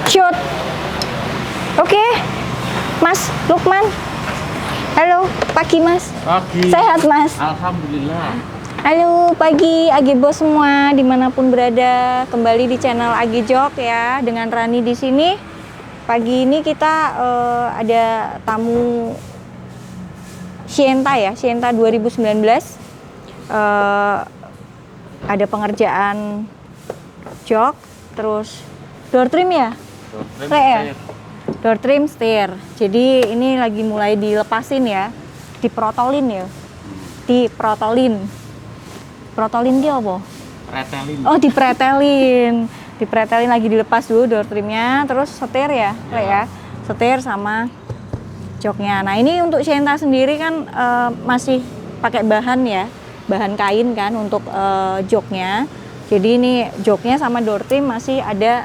Shoot. Oke, Mas Lukman. Halo, pagi Mas. Pagi. Sehat Mas? Alhamdulillah. Halo, pagi Agibo semua dimanapun berada. Kembali di channel Agijok ya, dengan Rani di sini. Pagi ini kita ada tamu Sienta ya, Sienta 2019. Ada pengerjaan jok, terus door trim ya? Door trim setir. Jadi ini lagi mulai dilepasin ya, diprotolin ya, diprotolin. Protolin dia apa? Pretelin. Oh, dipretelin. Dipretelin lagi dilepas dulu door trimnya, terus setir ya, ya. Setir sama joknya. Nah ini untuk Sienta sendiri kan masih pakai bahan ya, bahan kain kan untuk joknya. Jadi ini joknya sama door trim masih ada,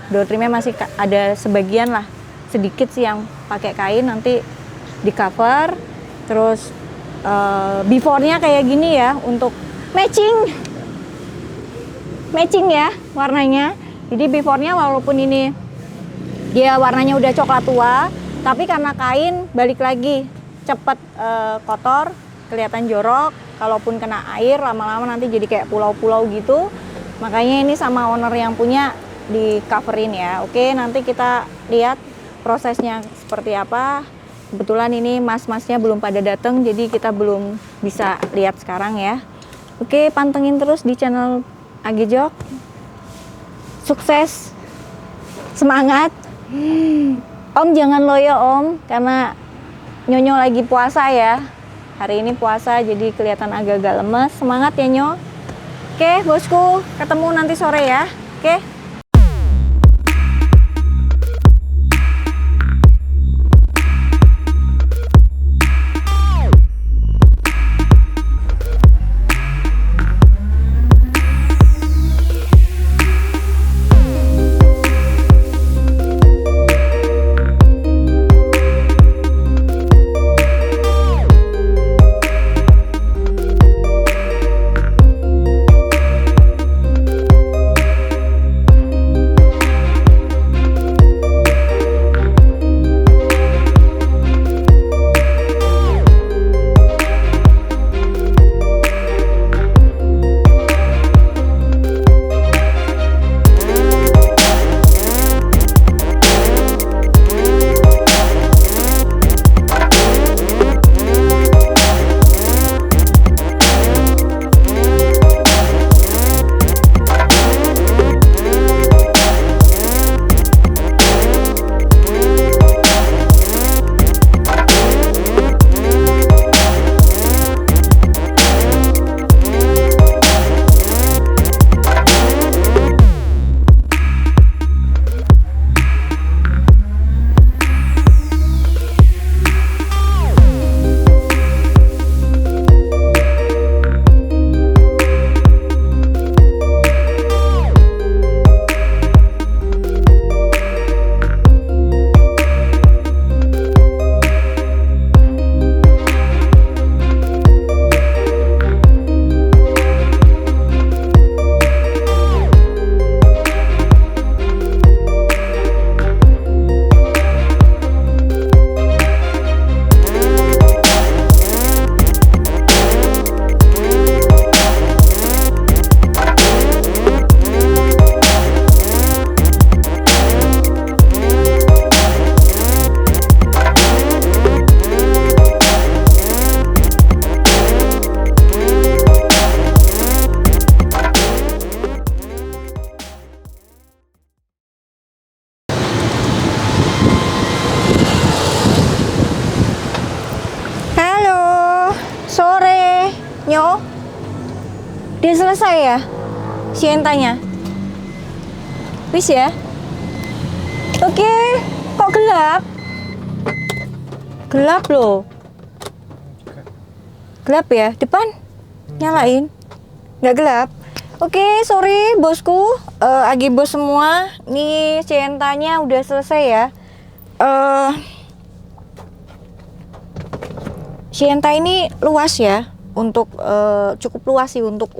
door trimnya masih ada sebagian lah, sedikit sih yang pakai kain, nanti di cover. Terus before-nya kayak gini ya, untuk matching ya warnanya. Jadi before-nya walaupun ini dia warnanya udah coklat tua, tapi karena kain balik lagi cepet kotor, kelihatan jorok. Kalaupun kena air lama-lama nanti jadi kayak pulau-pulau gitu. Makanya ini sama owner yang punya di coverin ya. Oke, nanti kita lihat prosesnya seperti apa. Kebetulan ini mas-masnya belum pada datang, jadi kita belum bisa lihat sekarang ya. Oke, pantengin terus di channel Agijok. Sukses, semangat. Om jangan loyo Om, karena Nyonyo lagi puasa ya. Hari ini puasa jadi kelihatan agak-agak lemes. Semangat ya Nyo. Oke bosku, ketemu nanti sore ya. Oke. Nyo, dia selesai ya Sientanya? Wis ya? Oke, kok gelap? Gelap loh. Gelap ya? Depan? Nyalain? Nggak gelap? Oke, sorry bosku, Agibo semua. Nih Sientanya udah selesai ya. Sienta ini luas ya, untuk cukup luas sih untuk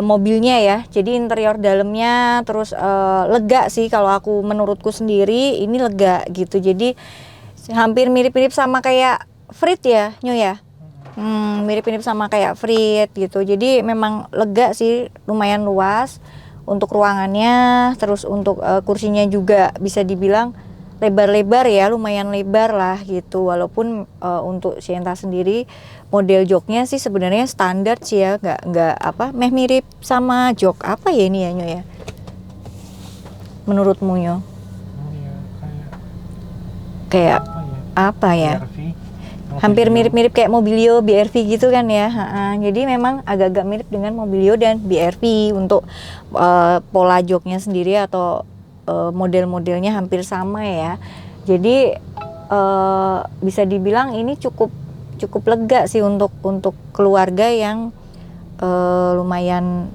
mobilnya ya. Jadi interior dalamnya terus lega sih kalau aku menurutku sendiri ini lega gitu. Jadi hampir mirip-mirip sama kayak Freed ya, Nyo ya. Mirip-mirip sama kayak Freed gitu. Jadi memang lega sih, lumayan luas untuk ruangannya. Terus untuk kursinya juga bisa dibilang lebar-lebar ya, lumayan lebar lah gitu. Walaupun untuk Sienta sendiri model joknya sih sebenarnya standar sih ya, nggak apa, mirip sama jok apa ya ini ya, Nyo ya. Menurutmu, Nyo? Kayak apa ya? Hampir mirip-mirip kayak Mobilio, BRV gitu kan ya. Jadi memang agak-agak mirip dengan Mobilio dan BRV untuk pola joknya sendiri atau model-modelnya hampir sama ya. Jadi bisa dibilang ini cukup lega sih untuk keluarga yang lumayan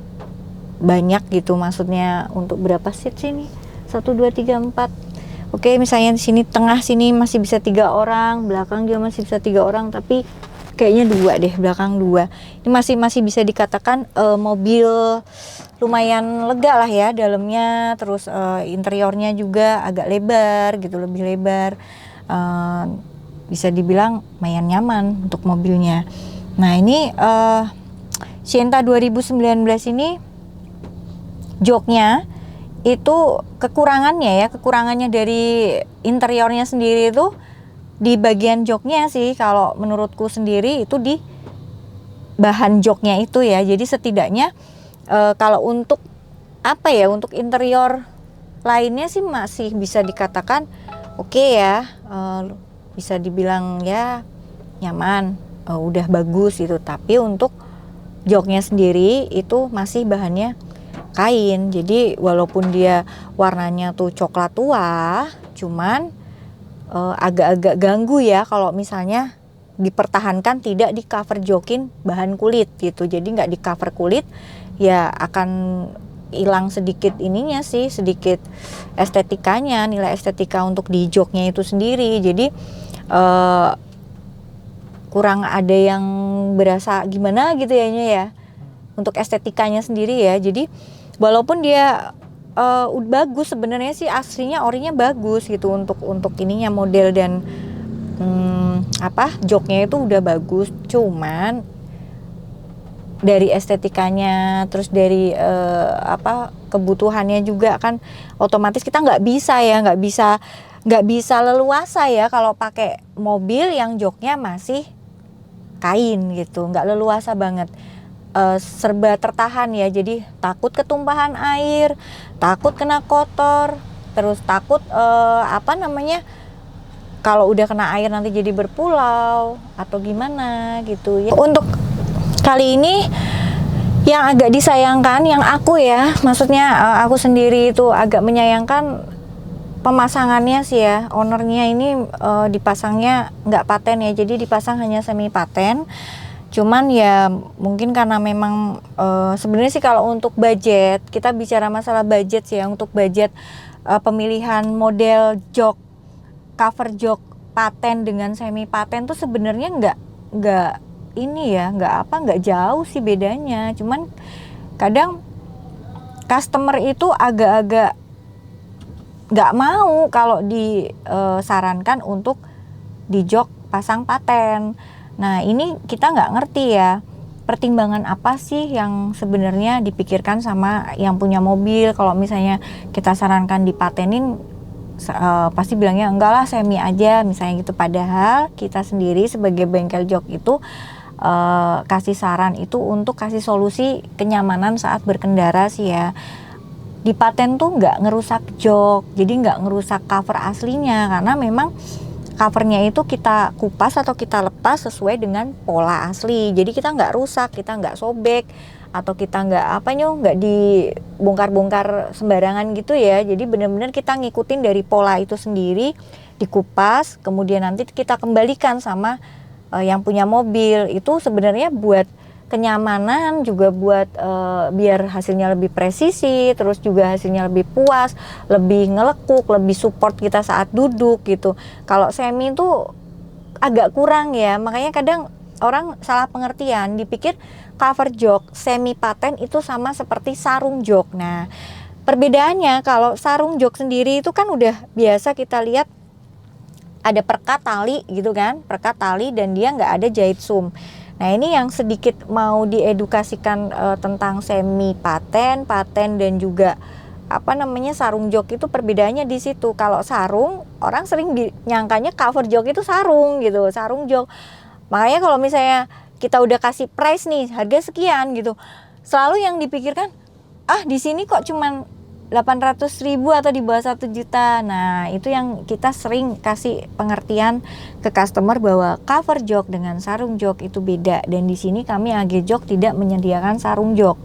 banyak gitu. Maksudnya untuk berapa seat sih ini? 1, 2, 3, 4. Oke, misalnya di sini tengah sini masih bisa 3 orang, belakang juga masih bisa 3 orang, tapi kayaknya 2 deh, belakang 2. Ini masih bisa dikatakan mobil lumayan lega lah ya dalamnya. Terus interiornya juga agak lebar gitu, lebih lebar. Bisa dibilang lumayan nyaman untuk mobilnya. Nah ini Sienta 2019 ini joknya itu kekurangannya dari interiornya sendiri itu di bagian joknya sih. Kalau menurutku sendiri itu di bahan joknya itu ya. Jadi setidaknya kalau untuk apa ya, untuk interior lainnya sih masih bisa dikatakan oke ya, bisa dibilang ya nyaman, udah bagus gitu. Tapi untuk joknya sendiri itu masih bahannya kain. Jadi walaupun dia warnanya tuh coklat tua, cuman agak-agak ganggu ya kalau misalnya dipertahankan tidak di cover jokin bahan kulit gitu. Jadi nggak di cover kulit ya akan hilang sedikit ininya sih, sedikit estetikanya, nilai estetika untuk di joknya itu sendiri. Jadi kurang ada yang berasa gimana gitu ya untuk estetikanya sendiri ya. Jadi walaupun dia bagus sebenarnya sih, aslinya orinya bagus gitu untuk ininya model dan joknya itu udah bagus. Cuman dari estetikanya, terus dari kebutuhannya juga kan otomatis kita nggak bisa leluasa ya kalau pakai mobil yang joknya masih kain gitu, nggak leluasa banget. Serba tertahan ya, jadi takut ketumpahan air, takut kena kotor, terus takut kalau udah kena air nanti jadi berpulau atau gimana gitu ya. Untuk kali ini yang agak disayangkan, yang maksudnya aku sendiri itu agak menyayangkan pemasangannya sih ya. Ownernya ini dipasangnya nggak paten ya, jadi dipasang hanya semi paten. Cuman ya mungkin karena memang sebenarnya sih kalau untuk budget, kita bicara masalah budget sih ya, untuk budget pemilihan model jok, cover jok paten dengan semi paten tuh sebenarnya nggak jauh sih bedanya. Cuman kadang customer itu agak-agak nggak mau kalau disarankan untuk di jok pasang paten. Nah ini kita nggak ngerti ya, pertimbangan apa sih yang sebenarnya dipikirkan sama yang punya mobil. Kalau misalnya kita sarankan dipatenin, pasti bilangnya enggak lah, semi aja misalnya gitu. Padahal kita sendiri sebagai bengkel jok itu kasih saran itu untuk kasih solusi kenyamanan saat berkendara sih ya. Di paten tuh nggak ngerusak jok, jadi nggak ngerusak cover aslinya, karena memang covernya itu kita kupas atau kita lepas sesuai dengan pola asli. Jadi kita nggak rusak, kita nggak sobek, atau kita nggak dibongkar-bongkar sembarangan gitu ya. Jadi benar-benar kita ngikutin dari pola itu sendiri, dikupas, kemudian nanti kita kembalikan sama yang punya mobil. Itu sebenarnya buat kenyamanan juga, buat biar hasilnya lebih presisi, terus juga hasilnya lebih puas, lebih ngelekuk, lebih support kita saat duduk gitu. Kalau semi itu agak kurang ya, makanya kadang orang salah pengertian, dipikir cover jok semi paten itu sama seperti sarung jok. Nah, perbedaannya kalau sarung jok sendiri itu kan udah biasa kita lihat ada perekat tali gitu kan, perekat tali dan dia nggak ada jahit sum. Nah, ini yang sedikit mau diedukasikan tentang semi paten, paten dan juga sarung jok itu perbedaannya di situ. Kalau sarung orang sering nyangkanya cover jok itu sarung gitu, sarung jok. Makanya kalau misalnya kita udah kasih price nih harga sekian gitu, selalu yang dipikirkan di sini kok cuman 800.000 atau di bawah 1 juta. Nah, itu yang kita sering kasih pengertian ke customer bahwa cover jok dengan sarung jok itu beda. Dan di sini kami AG Jok tidak menyediakan sarung jok.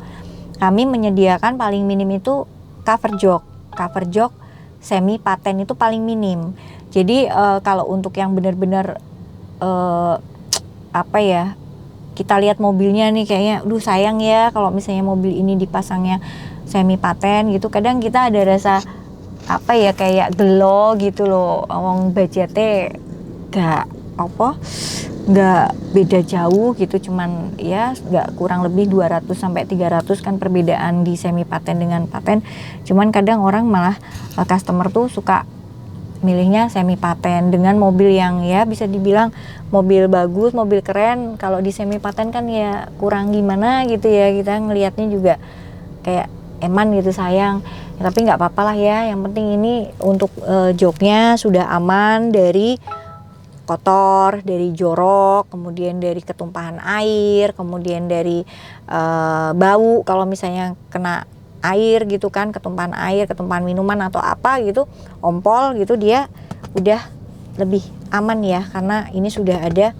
Kami menyediakan paling minim itu cover jok. Cover jok semi paten itu paling minim. Jadi kalau untuk yang benar-benar kita lihat mobilnya nih kayaknya sayang ya kalau misalnya mobil ini dipasangnya semi paten gitu, kadang kita ada rasa kayak gelo gitu loh, wong budgetnya nggak beda jauh gitu, cuman ya nggak kurang lebih 200 sampai 300 kan perbedaan di semi paten dengan paten. Cuman kadang orang malah customer tuh suka milihnya semi paten dengan mobil yang ya bisa dibilang mobil bagus, mobil keren. Kalau di semi paten kan ya kurang gimana gitu ya, kita ngelihatnya juga kayak eman gitu, sayang ya, tapi nggak apa-apa lah ya, yang penting ini untuk joknya sudah aman dari kotor, dari jorok, kemudian dari ketumpahan air, kemudian dari bau kalau misalnya kena air gitu kan, ketumpahan air, ketumpahan minuman atau apa gitu, ompol gitu, dia udah lebih aman ya karena ini sudah ada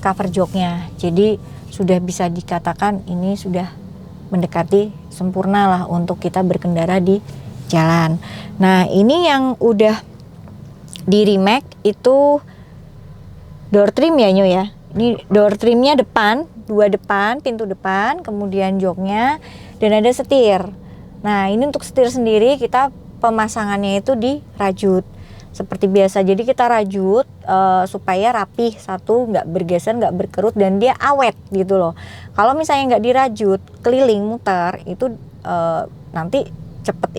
cover joknya. Jadi sudah bisa dikatakan ini sudah mendekati sempurna lah untuk kita berkendara di jalan. Nah, ini yang udah di remake itu door trim ya Nyu ya. Ini door trimnya depan, 2 depan, pintu depan, kemudian joknya dan ada setir. Nah, ini untuk setir sendiri kita pemasangannya itu dirajut seperti biasa. Jadi kita rajut supaya rapih, satu nggak bergeser, nggak berkerut dan dia awet gitu loh. Kalau misalnya nggak dirajut keliling muter itu nanti cepet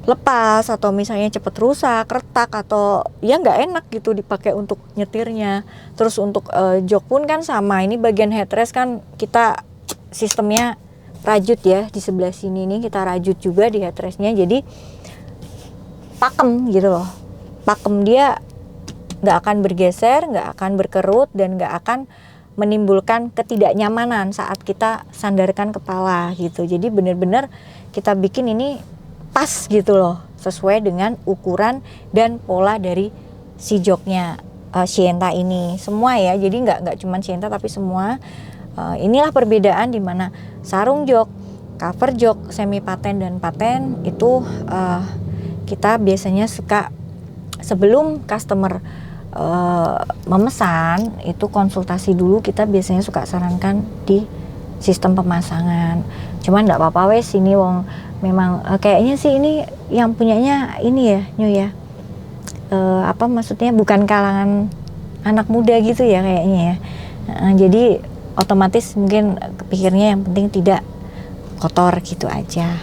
lepas atau misalnya cepet rusak, retak atau ya nggak enak gitu dipakai untuk nyetirnya. Terus untuk jok pun kan sama, ini bagian headrest kan kita sistemnya rajut ya, di sebelah sini nih kita rajut juga di headrestnya, jadi pakem gitu loh. Pakem, dia nggak akan bergeser, nggak akan berkerut dan nggak akan menimbulkan ketidaknyamanan saat kita sandarkan kepala gitu. Jadi benar-benar kita bikin ini pas gitu loh, sesuai dengan ukuran dan pola dari si joknya Sienta ini semua ya. Jadi nggak cuma Sienta tapi semua. Inilah perbedaan di mana sarung jok, cover jok, semi paten dan paten itu kita biasanya suka sebelum customer memesan itu konsultasi dulu, kita biasanya suka sarankan di sistem pemasangan. Cuman nggak apa-apa wes, ini wong memang kayaknya sih ini yang punyanya ini ya Nyu ya, maksudnya bukan kalangan anak muda gitu ya kayaknya ya. Jadi otomatis mungkin kepikirnya yang penting tidak kotor gitu aja.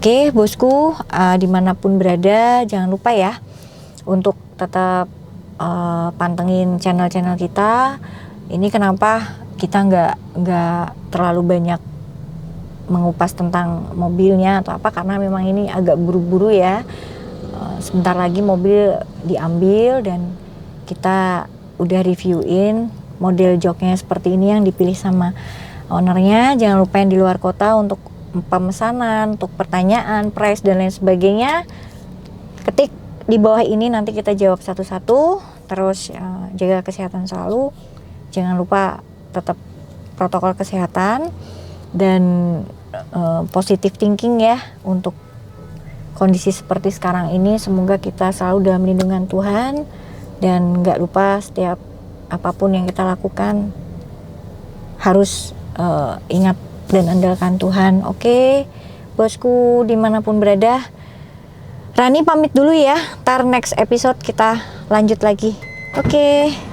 Oke bosku, dimanapun berada jangan lupa ya untuk tetap pantengin channel-channel kita. Ini kenapa kita nggak terlalu banyak mengupas tentang mobilnya atau apa, karena memang ini agak buru-buru ya. Sebentar lagi mobil diambil dan kita udah reviewin model joknya seperti ini yang dipilih sama ownernya. Jangan lupa yang di luar kota untuk pemesanan, untuk pertanyaan, price dan lain sebagainya, ketik di bawah ini, nanti kita jawab satu-satu. Terus jaga kesehatan selalu, jangan lupa tetap protokol kesehatan dan positive thinking ya untuk kondisi seperti sekarang ini. Semoga kita selalu dalam lindungan Tuhan dan nggak lupa setiap apapun yang kita lakukan harus ingat dan andalkan Tuhan. Oke, bosku dimanapun berada, Rani pamit dulu ya. Ntar next episode kita lanjut lagi. Oke.